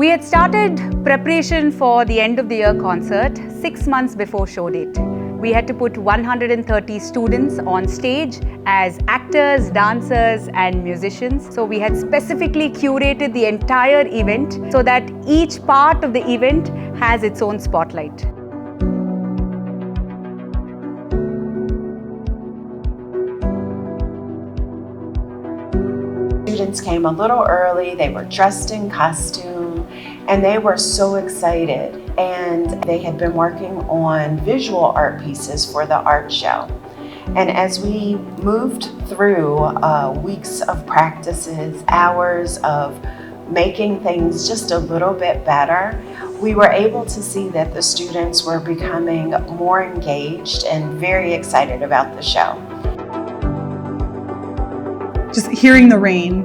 We had started preparation for the end of the year concert 6 months before show date. We had to put 130 students on stage as actors, dancers and musicians. So we had specifically curated the entire event so that each part of the event has its own spotlight. Students came a little early, they were dressed in costume, and they were so excited. And they had been working on visual art pieces for the art show. And as we moved through weeks of practices, hours of making things just a little bit better, we were able to see that the students were becoming more engaged and very excited about the show. Just hearing the rain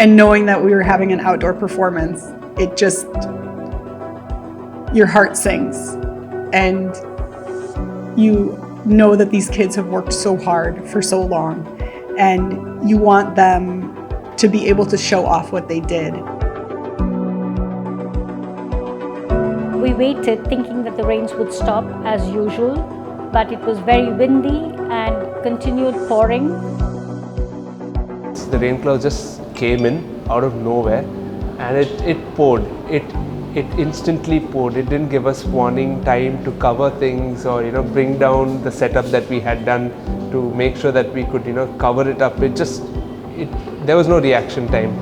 and knowing that we were having an outdoor performance, it just, your heart sings. And you know that these kids have worked so hard for so long, and you want them to be able to show off what they did. We waited thinking that the rains would stop as usual, but it was very windy and continued pouring. The rain clouds just came in out of nowhere, and it poured. It instantly poured. It didn't give us warning time to cover things or bring down the setup that we had done to make sure that we could cover it up. There was no reaction time.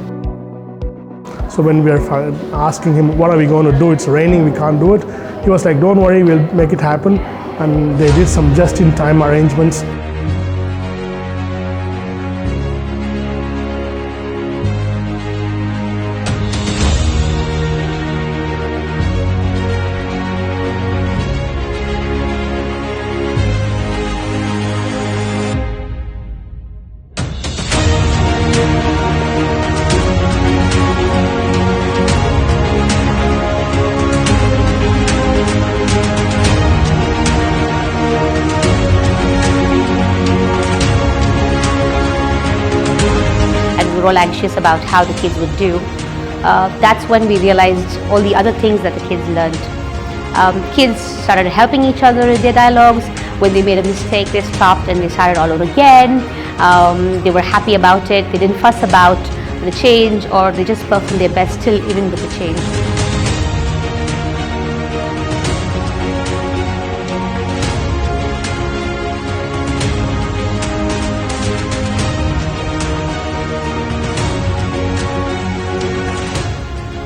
So when we were asking him, what are we going to do? It's raining, we can't do it. He was like, don't worry, we'll make it happen. And they did some just-in-time arrangements. We were all anxious about how the kids would do. That's when we realized all the other things that the kids learned. Kids started helping each other in their dialogues. When they made a mistake, they stopped and they started all over again. They were happy about it. They didn't fuss about the change, or they just performed their best still even with the change.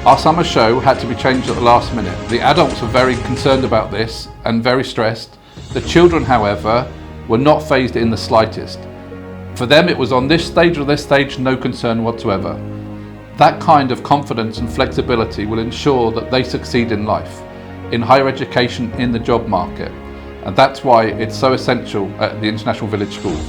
Our summer show had to be changed at the last minute. The adults were very concerned about this and very stressed. The children, however, were not fazed in the slightest. For them, it was on this stage or this stage, no concern whatsoever. That kind of confidence and flexibility will ensure that they succeed in life, in higher education, in the job market. And that's why it's so essential at the International Village School.